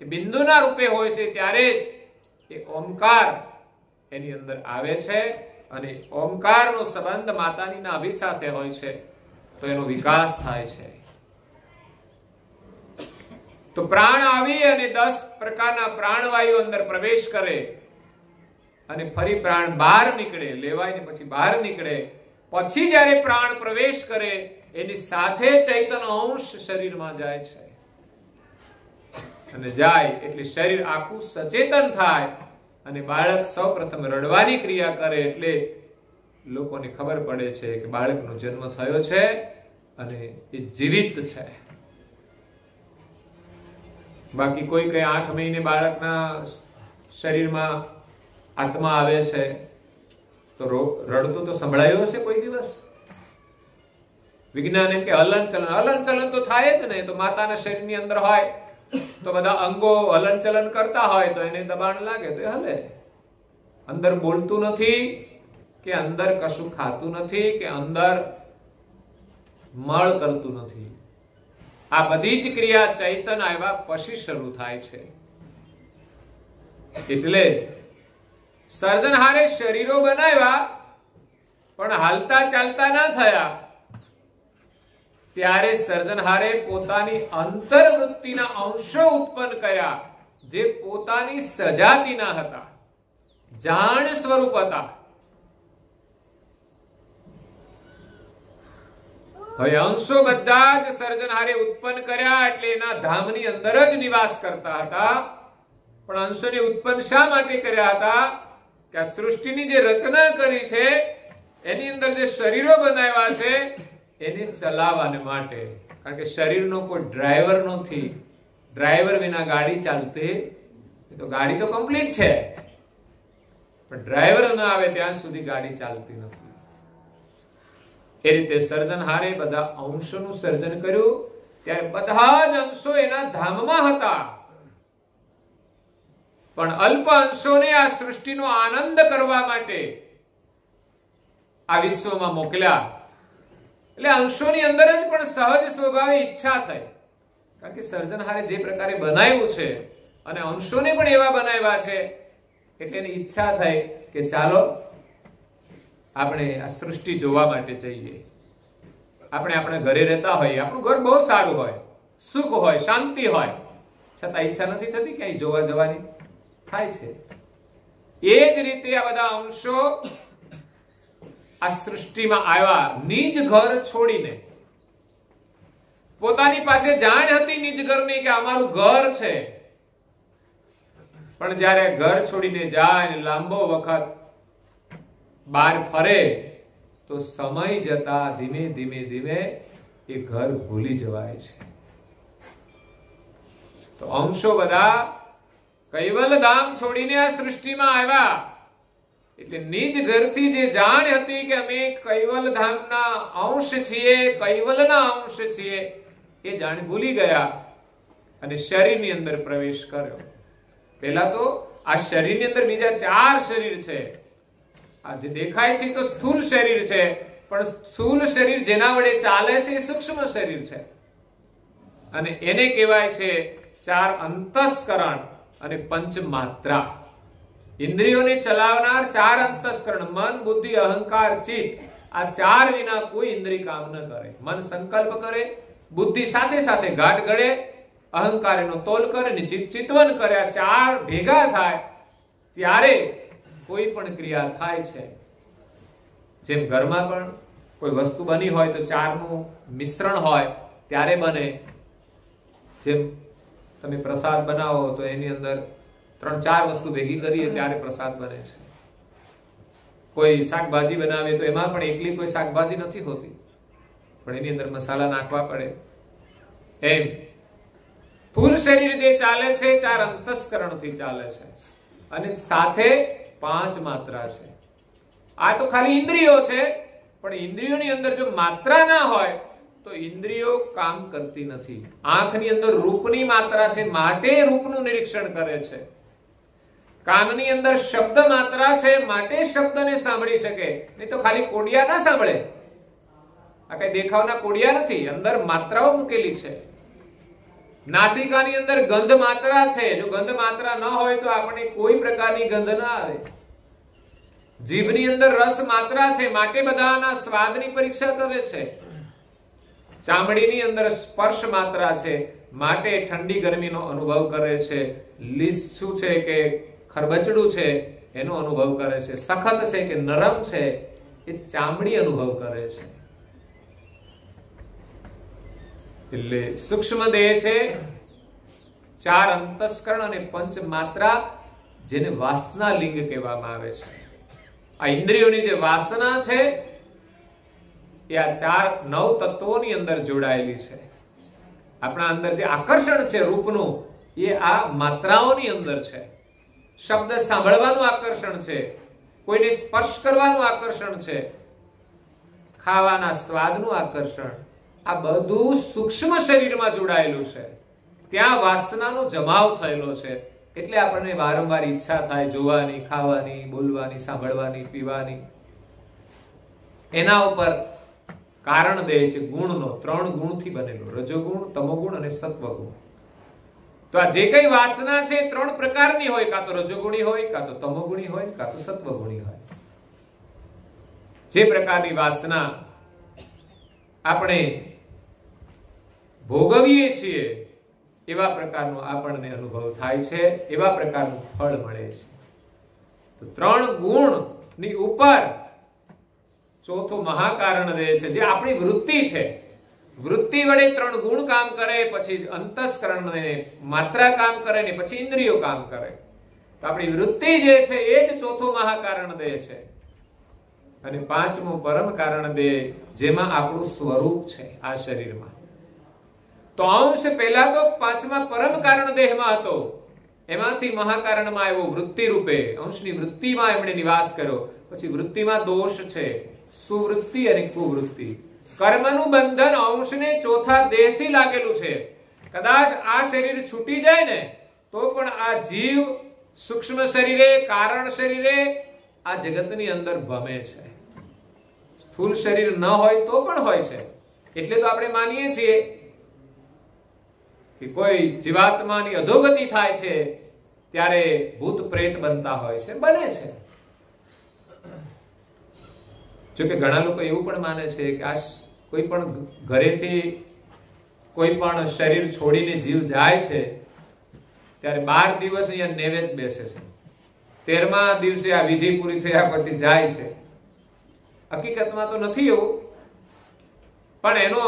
એ બિંદુના રૂપે હોય છે ત્યારે જ એ ઓમકાર એની અંદર આવે છે, અને ઓમકારનો સંબંધ માતાની નાભી સાથે હોય છે, તો એનો વિકાસ થાય છે. તો પ્રાણ આવી અને 10 પ્રકારના પ્રાણવાયુ અંદર પ્રવેશ કરે, અને ફરી પ્રાણ બહાર નીકળે, લેવાય ને પછી બહાર નીકળે. પછી જ્યારે પ્રાણ પ્રવેશ કરે એની સાથે ચૈતન અંશ શરીરમાં જાય છે, અને જાય એટલે શરીર આખું સચેતન થાય. અને બાળક સૌપ્રથમ રડવાની ક્રિયા કરે એટલે લોકોને ખબર પડે છે કે બાળકનો જન્મ થયો છે અને એ જીવિત છે. બાકી કોઈ કઈ 8 મહિને બાળકના શરીરમાં આત્મા આવે છે તો રડતું તો સંભળાયું હશે કોઈ દિવસ? વિજ્ઞાન એમ કે હલન ચલન તો થાય જ નહીં. તો માતાના શરીરની અંદર હોય તો બધા અંગો હલન ચલન કરતા હોય તો એને દબાણ લાગે તો એ હલે. અંદર બોલતું નથી કે અંદર કશું ખાતું નથી કે અંદર મળ કરતું નથી. આ બધી જ ક્રિયા ચૈતન્ય આવ્યા પછી શરૂ થાય છે. એટલે સર્જનહારે શરીરો બનાવ્યા પણ હાલતા ચાલતા ના થયા. ત્યારે સર્જનહારે પોતાની અંતર્વૃત્તિના અંશો ઉત્પન્ન કર્યા જે પોતાની સજાતિના હતા, જાણ સ્વરૂપ હતા. હવે અંશો બધા જ સર્જનહારે ઉત્પન્ન કર્યા એટલે એના ધામની અંદર જ નિવાસ કરતા હતા. પણ અંશોને ઉત્પન્ન શા માટે કર્યા હતા? કે આ સૃષ્ટિની જે રચના કરી છે એની અંદર જે શરીરો બનાવ્યા છે એને ચલાવવાને માટે. કારણ કે શરીરનો કોઈ ડ્રાઈવર નથી. ડ્રાઈવર વિના ગાડી ચાલતી, તો ગાડી તો કમ્પ્લીટ છે પણ ડ્રાઈવર ન આવે ત્યાં સુધી ગાડી ચાલતી નથી. એ રીતે સર્જનહારે બધા અંશોનું સર્જન કર્યું ત્યારે બધા જ અંશો એના ધામમાં હતા. પણ અલ્પ અંશોને આ સૃષ્ટિનો આનંદ કરવા માટે આ વિશ્વમાં મોકલ્યા. એટલે અંશોની અંદર જ પણ સહજ સ્વભાવે ઈચ્છા થઈ. કારણ કે સર્જનહારે જે પ્રકારે બનાવ્યું છે અને અંશોને પણ એવા બનાવ્યા છે એટલે એની ઈચ્છા થઈ કે ચાલો આપણે આ સૃષ્ટિ જોવા માટે જઈએ. આપણે આપણા ઘરે રહેતા હોઈએ, આપણું ઘર બહુ સારું હોય, સુખ હોય, શાંતિ હોય, છતાં ઈચ્છા નથી થતી ક્યાંય જોવા જવાની? થાય છે. એ જ રીતે આ બધા અંશો આ સૃષ્ટિમાં આવ્યા નિજ ઘર છોડીને. પોતાની પાસે જાણ હતી નિજ ઘરની કે અમારું ઘર છે, પણ જ્યારે ઘર છોડીને જાય લાંબો વખત બહાર ફરે તો સમય જતા ધીમે ધીમે ધીમે એ ઘર ભૂલી જવાય છે. તો અંશો બધા કૈવલ ધામ છોડીને આ સૃષ્ટિમાં આવ્યા એટલે નિજ ઘરથી જે જાણ હતી કે અમે કૈવલ ધામના અંશ છીએ, કૈવલના અંશ છીએ, એ જાણ ભૂલી ગયા અને શરીરની અંદર પ્રવેશ કર્યો. પહેલા તો આ શરીરની અંદર બીજા 4 શરીર છે. આ જે દેખાય છે તો સ્થૂલ શરીર છે, પણ સ્થૂલ શરીર જેના વડે ચાલે છે એ સૂક્ષ્મ શરીર છે અને એને કહેવાય છે 4 અંતસ્કરણ અને 5 માત્રા. ઇન્દ્રિયોને ચલાવનાર 4 અંતસ્કરણ મન, બુદ્ધિ, અહંકાર, ચિત્ત. આ 4 વિના કોઈ ઇન્દ્રિય કામ ન કરે. મન સંકલ્પ કરે, બુદ્ધિ સાથે સાથે ઘાટ ઘડે, અહંકાર એનો તોલ કરે ને ચિત્ત ચિંતવન કરે. આ 4 ભેગા થાય ત્યારે કોઈ પણ ક્રિયા થાય છે. જેમ ઘરમાં પણ કોઈ વસ્તુ બની હોય તો 4નું મિશ્રણ હોય ત્યારે બને. જેમ તમે પ્રસાદ બનાવો તો એની અંદર 3-4 વસ્તુ ભેગી કરીએ ત્યારે પ્રસાદ બને છે. કોઈ શાકભાજી બનાવે તો એમાં પણ એકલી કોઈ શાકભાજી નથી હોતી, પણ એની અંદર મસાલા નાખવા પડે. એમ સ્થૂળ શરીર જે ચાલે છે 4 અંતસ્કરણથી ચાલે છે અને સાથે 5 માત્રા છે. આ તો ખાલી ઇન્દ્રિયો છે, પણ ઇન્દ્રિયોની અંદર જો માત્રા ના હોય તો ઇન્દ્રિયો કામ કરતી નથી. આંખની અંદર રૂપની માત્રા છે માટે રૂપનું નિરીક્ષણ કરે છે. કાનની અંદર શબ્દ માત્રા છે માટે શબ્દને સાંભળી શકે, નહીં તો ખાલી કોડિયા ના સાંભળે. આ કઈ દેખાવના કોડિયા નથી, અંદર માત્રાઓ મૂકેલી છે. નાસિકાની અંદર ગંધ માત્રા છે. જો ગંધ માત્રા ન હોય તો આપણે કોઈ પ્રકારની ગંધ ના આવે. જીભની અંદર રસ માત્રા છે માટે બધાના સ્વાદની પરીક્ષા કરે છે. ચામડીની અંદર સ્પર્શ માત્રા છે માટે ઠંડી ગરમીનો અનુભવ કરે છે. લીસું છે કે ખરબચડું છે એનો અનુભવ કરે છે. સખત છે કે નરમ છે એ ચામડી અનુભવ કરે છે. એટલે સૂક્ષ્મ દેહ છે 4 અંતસ્કરણ અને 5 માત્રા જેને વાસના લિંગ કહેવામાં આવે છે. આ ઇન્દ્રિયોની જે વાસના છે એ આ 9 તત્વોની અંદર જોડાયેલી છે. આપણા અંદર જે આકર્ષણ છે રૂપનું એ આ માત્રાઓની અંદર છે. શબ્દ સાંભળવાનું આકર્ષણ છે, કોઈને સ્પર્શ કરવાનું આકર્ષણ છે, ખાવાના સ્વાદનું આકર્ષણ, આ બધું સૂક્ષ્મ શરીરમાં જોડાયેલું છે. ત્યાં વાસનાનો જમાવ થયેલો છે. એટલે આપણને વારંવાર ઈચ્છા થાય જોવાની, ખાવાની, બોલવાની, સાંભળવાની, પીવાની. એના ઉપર કારણ દે છે ગુણનો. 3 ગુણથી બનેલો, રજોગુણ, તમોગુણ અને સત્વગુણ. તો આ જે કઈ વાસના છે 3 પ્રકારની હોય, કાં તો રજોગુણી હોય, કાં તો તમોગુણી હોય, કાં તો સત્વગુણી હોય. જે પ્રકારની વાસના આપણે ભોગવીએ છીએ એવા પ્રકારનો આપણને અનુભવ થાય છે, એવા પ્રકારનું ફળ મળે છે. તો 3 ગુણની ઉપર ચોથું મહાકારણ દે છે, જે આપણી વૃત્તિ છે. વૃત્તિ વડે 3 ગુણ કામ કરે, પછી અંતસ્કરણને માત્રા કામ કરે ને પછી ઇન્દ્રિયો કામ કરે. તો આપણી વૃત્તિ જે છે એ જ ચોથું મહાકારણ દે છે. અને 5મું પરમ કારણ દે, જેમાં આપણું સ્વરૂપ છે આ શરીરમાં. તો અંશ પહેલા તો 5મા પરમ કારણ દેહમાં હતો, એમાંથી મહાકારણમાં આવ્યો વૃત્તિ રૂપે. અંશની વૃત્તિમાં એમણે નિવાસ કર્યો. પછી વૃત્તિમાં દોષ છે, સુવૃત્તિ અને કુવૃત્તિ. કર્મનું બંધન અંશને ચોથા દેહથી લાગેલું છે. કદાચ આ શરીર છૂટી જાય ને તો પણ આ જીવ સૂક્ષ્મ શરીરે, કારણ શરીરે આ જગતની અંદર ભમે છે. સ્થૂળ શરીર ન હોય તો પણ હોય છે. એટલે તો આપણે માનીએ છીએ કે કોઈ જીવાત્માની અધોગતિ થાય છે ત્યારે ભૂત પ્રેત બનતા હોય છે, બને છે. જોકે ઘણા લોકો એવું પણ માને છે કે આ કોઈ પણ ઘરેથી કોઈ પણ શરીર છોડીને જીવ જાય છે ત્યારે 12 દિવસ અહીંયા નૈવેદ્ય બેસે છે. 13મા દિવસે આ વિધિ પૂરી થયા પછી જાય છે. હકીકતમાં તો નથી એવું, પણ એનો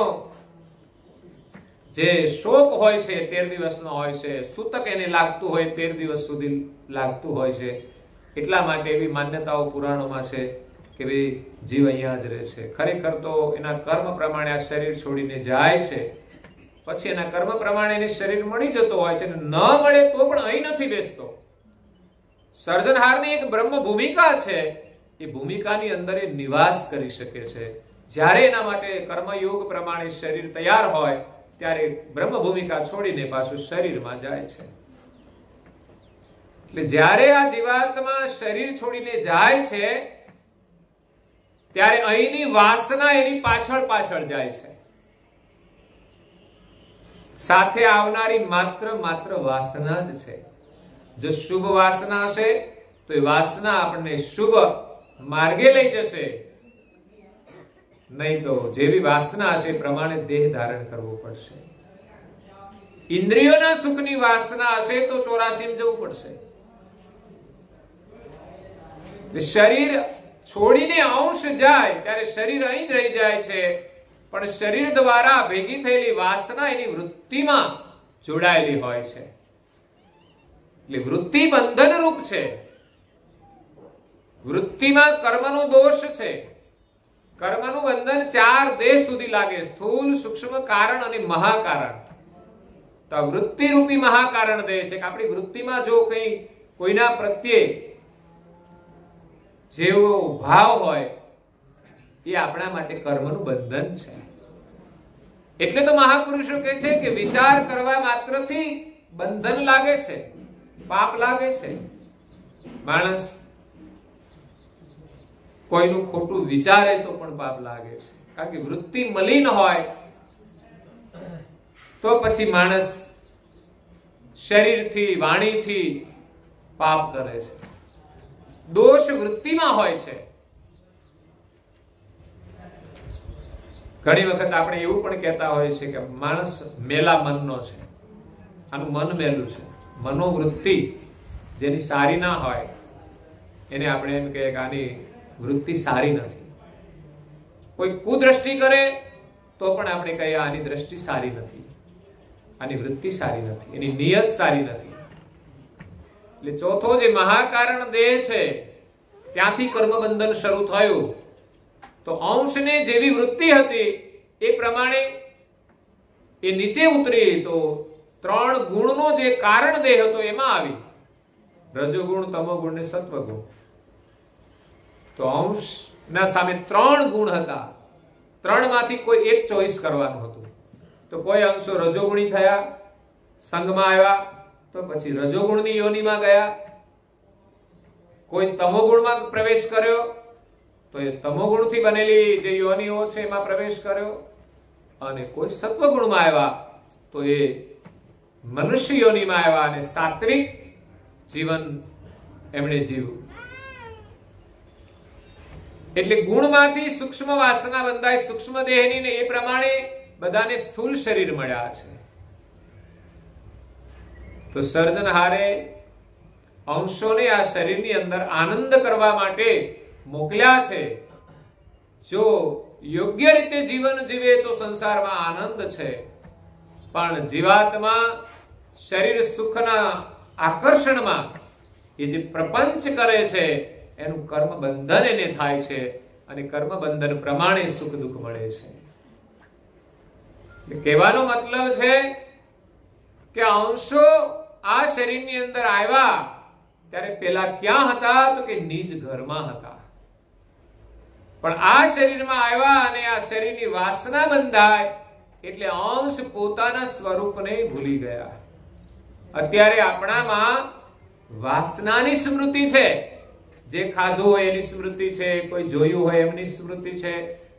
જે શોક હોય છે 13 દિવસનો હોય છે. સૂતક એને લાગતું હોય 13 દિવસ સુધી લાગતું હોય છે. એટલા માટે એવી માન્યતાઓ પુરાણોમાં છે કે ભાઈ જીવ અહીંયા જ રહે છે. ખરેખર તો એના કર્મ પ્રમાણે આ શરીર છોડીને જાય છે. પછી એના કર્મ પ્રમાણે એને શરીર મળી જતો હોય છે. ન મળે તો પણ અહીં નથી બેસતો. સર્જનહારની એક બ્રહ્મ ભૂમિકા છે. એ ભૂમિકાની અંદર એ નિવાસ કરી શકે છે. જ્યારે એના માટે કર્મયોગ પ્રમાણે શરીર તૈયાર હોય ત્યારે બ્રહ્મ ભૂમિકા છોડીને પાછું શરીરમાં જાય છે. એટલે જ્યારે આ જીવાત્મા શરીર છોડીને જાય છે ત્યારે અહીંની વાસના એની પાછળ પાછળ જાય છે. સાથે આવનારી માત્ર વાસના જ છે. જો શુભ વાસના હશે તો એ વાસના આપણને શુભ માર્ગે લઈ જશે. નહીં તો જેવી વાસના હશે પ્રમાણે દેહ ધારણ કરવો પડશે. ઇન્દ્રિયોના સુખની વાસના હશે તો 84 જવું પડશે. શરીર છોડીને અંશ જાય ત્યારે શરીર અહીં જ રહી જાય છે, પણ શરીર દ્વારા ભેગી થયેલી વાસના એની વૃત્તિમાં જોડાયેલી હોય છે. એટલે વૃત્તિ બંધન રૂપ છે. વૃત્તિમાં કર્મનો દોષ છે. કર્મનું બંધન 4 દેહ સુધી લાગે, સ્થૂલ, સૂક્ષ્મ, કારણ અને મહાકારણ. તો વૃત્તિ રૂપી મહાકારણ દે છે કે આપણી વૃત્તિમાં જો કઈ કોઈના પ્રત્યે જેવો ભાવ હોય એ આપણા માટે કર્મનું બંધન છે. એટલે તો મહાપુરુષો કહે છે કે વિચાર કરવા માત્રથી બંધન લાગે છે, પાપ લાગે છે. માણસ કોઈનું ખોટું વિચારે તો પણ પાપ લાગે છે. કારણ કે વૃત્તિ મલિન હોય તો પછી માણસ શરીરથી, વાણીથી પાપ કરે છે. દોષ વૃત્તિમાં હોય છે. ઘણી વખત આપણે એવું પણ કહેતા હોય છે કે માણસ મેલા મનનો છે, આનું મન મેલું છે. મનોવૃત્તિ જેની સારી ના હોય એને આપણે એમ કહીએ કે આની વૃત્તિ સારી નથી. કોઈ કુદ્રષ્ટિ કરે તો પણ આપણે કહીએ આની દ્રષ્ટિ સારી નથી, આની વૃત્તિ સારી નથી, એની નિયત સારી નથી. એટલે ચોથો જે મહાકારણ દેહ છે ત્યાંથી કર્મબંધન શરૂ થયું. તો અંશને જેવી વૃત્તિ હતી એ પ્રમાણે એ નીચે ઉતરી તો 3 ગુણનો જે કારણ દેહ હતો એમાં આવી રજોગુણ, તમોગુણ ને સત્વગુણ. તો અંશના સામે 3 ગુણ હતા. 3 માંથી કોઈ એક ચોઈસ કરવાનું હતું. તો કોઈ અંશો રજોગુણી થયા, સંગમાં આવ્યા, તો પછી રજોગુણની યોનિમાં ગયા. કોઈ તમોગુણમાં પ્રવેશ કર્યો તો એ તમોગુણથી બનેલી જે યોનિઓ છે એમાં પ્રવેશ કર્યો. અને કોઈ સત્વગુણમાં આવ્યા તો એ મનુષ્ય યોનિમાં આવ્યા અને સાત્વિક જીવન એમણે જીવ્યું. એટલે ગુણમાંથી સૂક્ષ્મ વાસના બંધાય સૂક્ષ્મ દેહની, ને એ પ્રમાણે બધાને સ્થૂળ શરીર મળ્યા છે. તો સર્જનહારે અંશોને આ શરીરની અંદર આનંદ કરવા માટે મોકલ્યા છે. જો યોગ્ય રીતે જીવન જીવે તો સંસારમાં આનંદ છે, પણ જીવાત્મા શરીર સુખના આકર્ષણમાં એ જે પ્રપંચ કરે છે એનું કર્મ બંધન એને થાય છે, અને કર્મ બંધન પ્રમાણે સુખ દુઃખ મળે છે. કહેવાનો મતલબ છે કે અંશો આ શરીરની અંદર આવ્યા ત્યારે પેલા ક્યાં હતા? તો કે નિજ ઘરમાં હતા. પણ આ શરીરમાં આવ્યા અને આ શરીરની વાસના બંધાય એટલે અંશ પોતાના સ્વરૂપને ભૂલી ગયા. અત્યારે આપણામાં વાસનાની સ્મૃતિ છે. જે ખાધું હોય એની સ્મૃતિ છે, કોઈ જોયું હોય એમની સ્મૃતિ છે,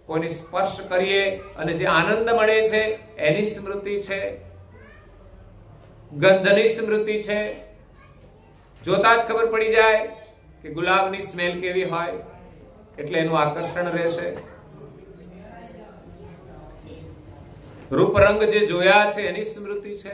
કોઈને સ્પર્શ કરીએ અને જે આનંદ મળે છે એની સ્મૃતિ છે, ગંધની સ્મૃતિ છે. જોતા જ ખબર પડી જાય કે ગુલાબની સ્મેલ કેવી હોય એટલે એનું આકર્ષણ રહેશે. રૂપ રંગ જે જોયા છે એની સ્મૃતિ છે.